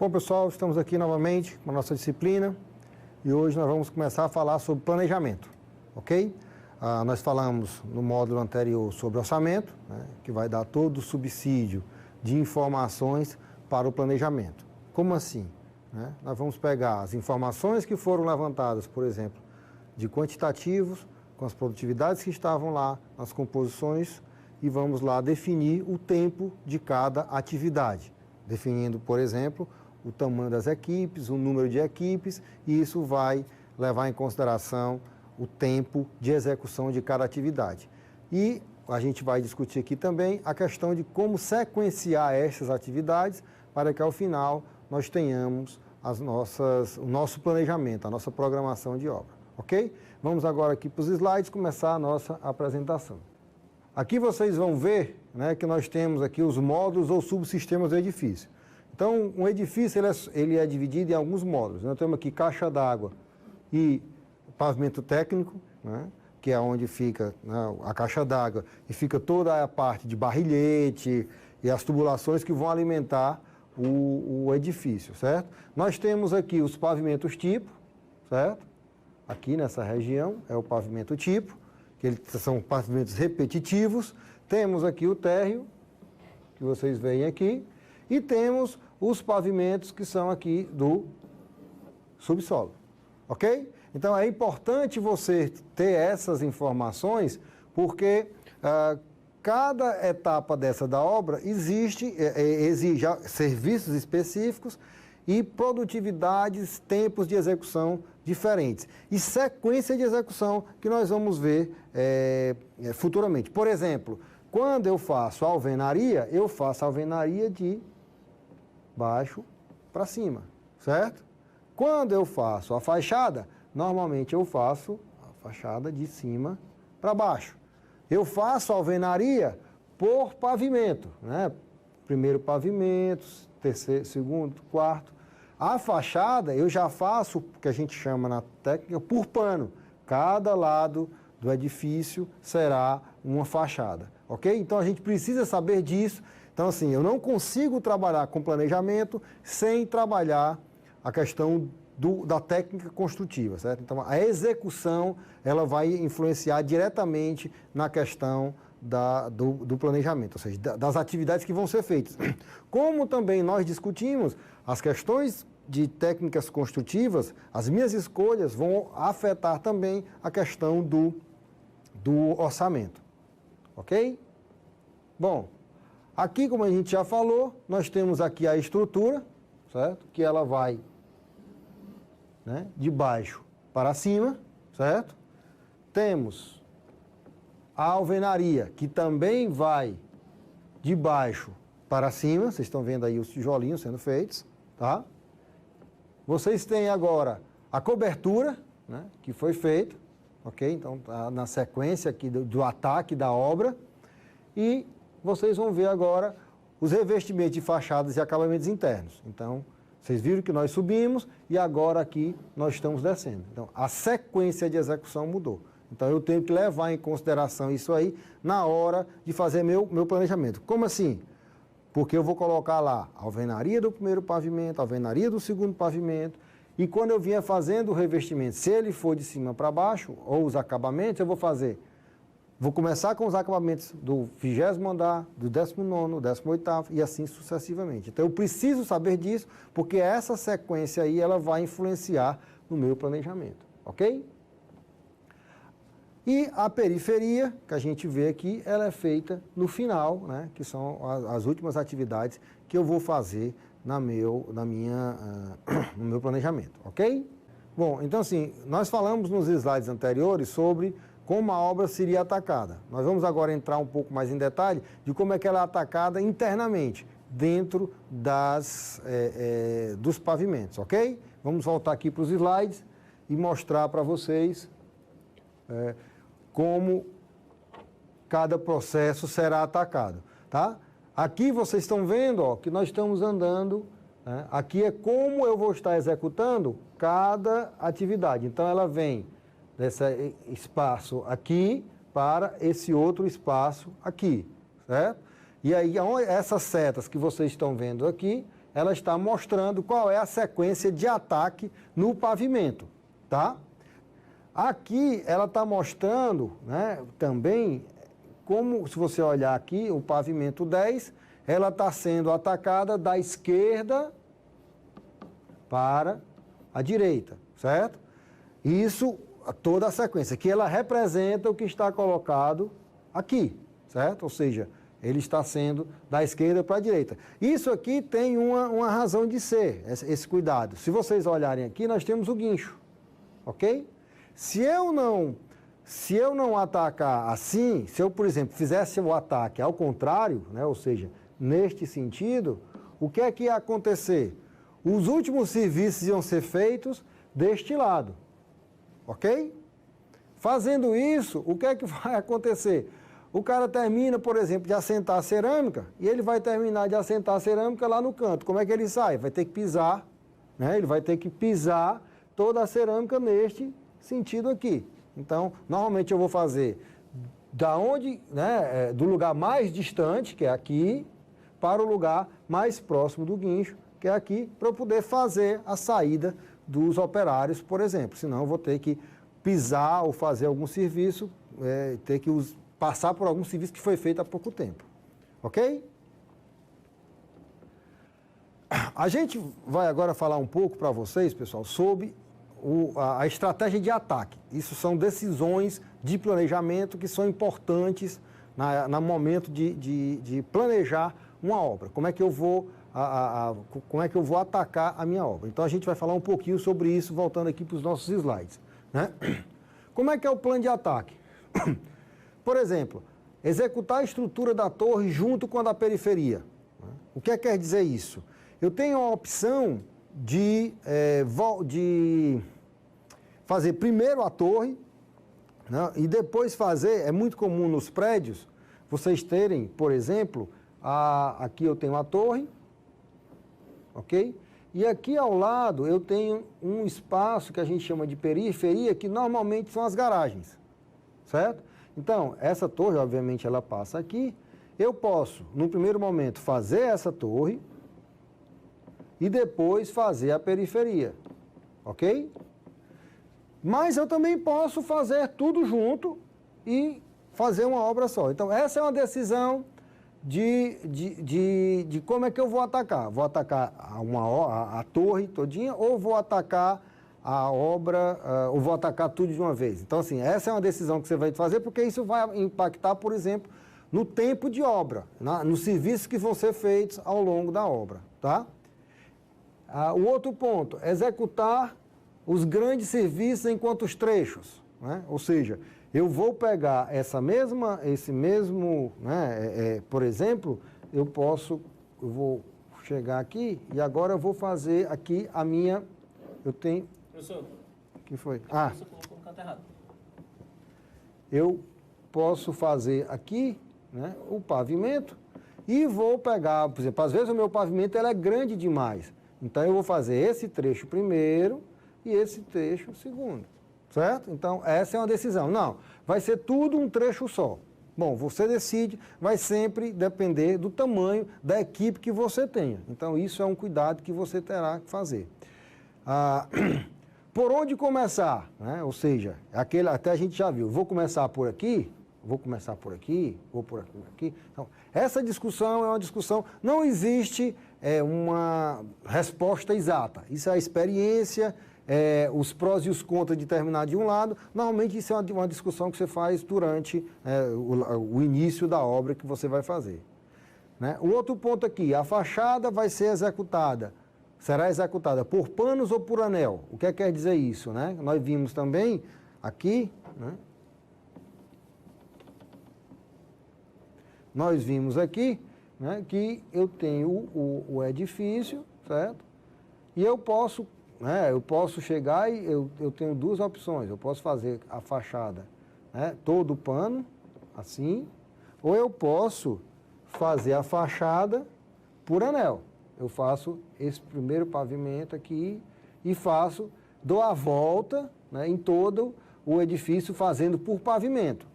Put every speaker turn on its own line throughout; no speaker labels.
Bom, pessoal, estamos aqui novamente com a nossa disciplina e hoje nós vamos começar a falar sobre planejamento, ok? Nós falamos no módulo anterior sobre orçamento, né, que vai dar todo o subsídio de informações para o planejamento. Como assim? Né? Nós vamos pegar as informações que foram levantadas, por exemplo, de quantitativos, com as produtividades que estavam lá, nas composições, e vamos lá definir o tempo de cada atividade, definindo, por exemplo, o tamanho das equipes, o número de equipes, e isso vai levar em consideração o tempo de execução de cada atividade. E a gente vai discutir aqui também a questão de como sequenciar essas atividades para que ao final nós tenhamos o nosso planejamento, a nossa programação de obra, ok? Vamos agora aqui para os slides começar a nossa apresentação. Aqui vocês vão ver, né, que nós temos aqui os módulos ou subsistemas do edifício. Então, um edifício ele é dividido em alguns módulos. Nós temos aqui caixa d'água e pavimento técnico, né, que é onde fica, né, a caixa d'água e fica toda a parte de barrilhete e as tubulações que vão alimentar o edifício, certo? Nós temos aqui os pavimentos tipo, certo? Aqui nessa região é o pavimento tipo, que são pavimentos repetitivos. Temos aqui o térreo, que vocês veem aqui, e temos os pavimentos que são aqui do subsolo, ok? Então é importante você ter essas informações, porque cada etapa dessa da obra exige serviços específicos e produtividades, tempos de execução diferentes. E sequência de execução que nós vamos ver futuramente. Por exemplo, quando eu faço a alvenaria, eu faço a alvenaria de baixo para cima, certo? Quando eu faço a fachada, normalmente eu faço a fachada de cima para baixo. Eu faço a alvenaria por pavimento, né? Primeiro pavimento, terceiro, segundo, quarto. A fachada eu já faço, que a gente chama na técnica, por pano. Cada lado do edifício será uma fachada, ok? Então a gente precisa saber disso. Então assim, eu não consigo trabalhar com planejamento sem trabalhar a questão da técnica construtiva, certo? Então a execução ela vai influenciar diretamente na questão do planejamento, ou seja, das atividades que vão ser feitas. Como também nós discutimos as questões de técnicas construtivas, as minhas escolhas vão afetar também a questão do orçamento, ok? Bom, aqui como a gente já falou, nós temos aqui a estrutura, certo? Que ela vai, né, de baixo para cima, certo? Temos a alvenaria, que também vai de baixo para cima, vocês estão vendo aí os tijolinhos sendo feitos, tá? Vocês têm agora a cobertura, né, que foi feita, ok? Então, tá na sequência aqui do ataque da obra, e vocês vão ver agora os revestimentos de fachadas e acabamentos internos. Então, vocês viram que nós subimos e agora aqui nós estamos descendo. Então, a sequência de execução mudou. Então, eu tenho que levar em consideração isso aí na hora de fazer meu planejamento. Como assim? Porque eu vou colocar lá a alvenaria do primeiro pavimento, a alvenaria do segundo pavimento, e quando eu vier fazendo o revestimento, se ele for de cima para baixo, ou os acabamentos, eu vou começar com os acabamentos do 20º andar, do 19º, 18º e assim sucessivamente. Então eu preciso saber disso, porque essa sequência aí ela vai influenciar no meu planejamento, ok? E a periferia, que a gente vê aqui, ela é feita no final, né, que são as últimas atividades que eu vou fazer no meu planejamento, ok? Bom, então assim, nós falamos nos slides anteriores sobre como a obra seria atacada. Nós vamos agora entrar um pouco mais em detalhe de como é que ela é atacada internamente, dentro dos pavimentos, ok? Vamos voltar aqui para os slides e mostrar para vocês como cada processo será atacado, tá? Aqui vocês estão vendo, ó, que nós estamos andando, né? Aqui é como eu vou estar executando cada atividade. Então ela vem desse espaço aqui para esse outro espaço aqui, certo? E aí essas setas que vocês estão vendo aqui, ela está mostrando qual é a sequência de ataque no pavimento, tá? Aqui ela está mostrando, né, também, como se você olhar aqui, o pavimento 10, ela está sendo atacada da esquerda para a direita, certo? Isso, toda a sequência, que ela representa o que está colocado aqui, certo? Ou seja, ele está sendo da esquerda para a direita. Isso aqui tem uma razão de ser, esse cuidado. Se vocês olharem aqui, nós temos o guincho, ok? Se eu não atacar assim, se eu, por exemplo, fizesse o ataque ao contrário, né, ou seja, neste sentido, o que é que ia acontecer? Os últimos serviços iam ser feitos deste lado, ok? Fazendo isso, o que é que vai acontecer? O cara termina, por exemplo, de assentar a cerâmica e ele vai terminar de assentar a cerâmica lá no canto. Como é que ele sai? Vai ter que pisar, né? Ele vai ter que pisar toda a cerâmica neste sentido aqui. Então, normalmente eu vou fazer da onde, né, do lugar mais distante, que é aqui, para o lugar mais próximo do guincho, que é aqui, para eu poder fazer a saída dos operários, por exemplo. Senão eu vou ter que pisar ou fazer algum serviço, ter que passar por algum serviço que foi feito há pouco tempo. Ok? A gente vai agora falar um pouco para vocês, pessoal, sobre a estratégia de ataque. Isso são decisões de planejamento que são importantes no momento de planejar uma obra. Como é que eu vou atacar a minha obra? Então a gente vai falar um pouquinho sobre isso, voltando aqui para os nossos slides, né? Como é que é o plano de ataque? Por exemplo, executar a estrutura da torre junto com a da periferia. O que quer dizer isso? Eu tenho a opção de fazer primeiro a torre, né, e depois fazer, é muito comum nos prédios, vocês terem, por exemplo, aqui eu tenho a torre, ok? E aqui ao lado eu tenho um espaço que a gente chama de periferia, que normalmente são as garagens, certo? Então, essa torre, obviamente, ela passa aqui. Eu posso, no primeiro momento, fazer essa torre e depois fazer a periferia, ok? Mas eu também posso fazer tudo junto e fazer uma obra só. Então, essa é uma decisão de como é que eu vou atacar. Vou atacar a torre todinha ou vou atacar a obra, ou vou atacar tudo de uma vez. Então, assim, essa é uma decisão que você vai fazer, porque isso vai impactar, por exemplo, no tempo de obra, nos serviços que vão ser feitos ao longo da obra, tá? O outro ponto, executar os grandes serviços enquanto os trechos, né? Ou seja, eu vou pegar esse mesmo, né, por exemplo, eu vou chegar aqui e agora eu vou fazer aqui a minha, eu tenho...
Professor,
o que foi?
você colocou no canto errado.
Eu posso fazer aqui, né, o pavimento e vou pegar, por exemplo, às vezes o meu pavimento é grande demais. Então eu vou fazer esse trecho primeiro e esse trecho segundo, certo? Então essa é uma decisão. Não, vai ser tudo um trecho só. Bom, você decide, vai sempre depender do tamanho da equipe que você tenha. Então isso é um cuidado que você terá que fazer. Por onde começar, né? Ou seja, até a gente já viu, vou começar por aqui, vou por aqui. Então, essa discussão é uma discussão, não existe uma resposta exata. Isso é a experiência, os prós e os contras de terminar de um lado. Normalmente isso é uma discussão que você faz durante o início da obra que você vai fazer, né? O outro ponto aqui, a fachada vai ser será executada por panos ou por anel. O que quer dizer isso, né? Nós vimos também aqui, né? Nós vimos aqui, né, que eu tenho o edifício, certo? E eu posso chegar e eu tenho duas opções. Eu posso fazer a fachada, né, todo o pano, assim, ou eu posso fazer a fachada por anel. Eu faço esse primeiro pavimento aqui e dou a volta, né, em todo o edifício fazendo por pavimento.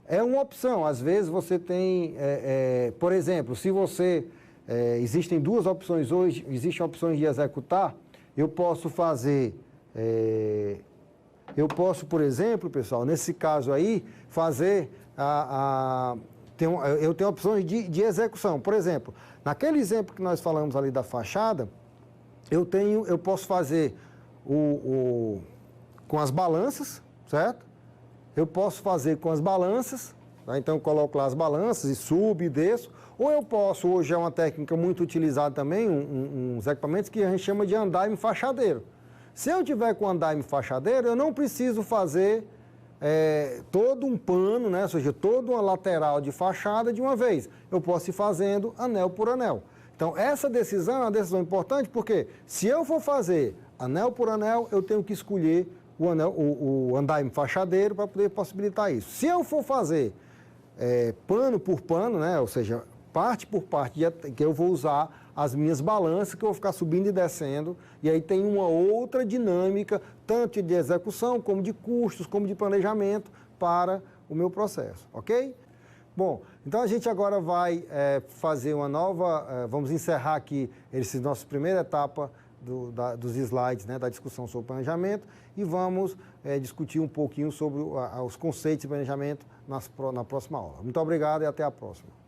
É uma opção, às vezes você tem, por exemplo, se você existem duas opções hoje, existem opções de executar. Eu posso fazer, por exemplo, pessoal, nesse caso aí, fazer eu tenho opções de execução. Por exemplo, naquele exemplo que nós falamos ali da fachada, eu posso fazer com as balanças, certo? Eu posso fazer com as balanças, tá? Então eu coloco lá as balanças e subo e desço. Ou eu posso, hoje é uma técnica muito utilizada também, uns equipamentos que a gente chama de andaime fachadeiro. Se eu tiver com andaime fachadeiro, eu não preciso fazer todo um pano, né? Ou seja, toda uma lateral de fachada de uma vez. Eu posso ir fazendo anel por anel. Então, essa decisão é uma decisão importante, porque se eu for fazer anel por anel, eu tenho que escolher o andaime fachadeiro para poder possibilitar isso. Se eu for fazer pano por pano, né? Ou seja, parte por parte, que eu vou usar as minhas balanças, que eu vou ficar subindo e descendo, e aí tem uma outra dinâmica, tanto de execução, como de custos, como de planejamento para o meu processo, ok? Bom, então a gente agora vai fazer uma nova, vamos encerrar aqui essa nossa primeira etapa dos slides, né, da discussão sobre planejamento, e vamos discutir um pouquinho sobre os conceitos de planejamento na próxima aula. Muito obrigado e até a próxima.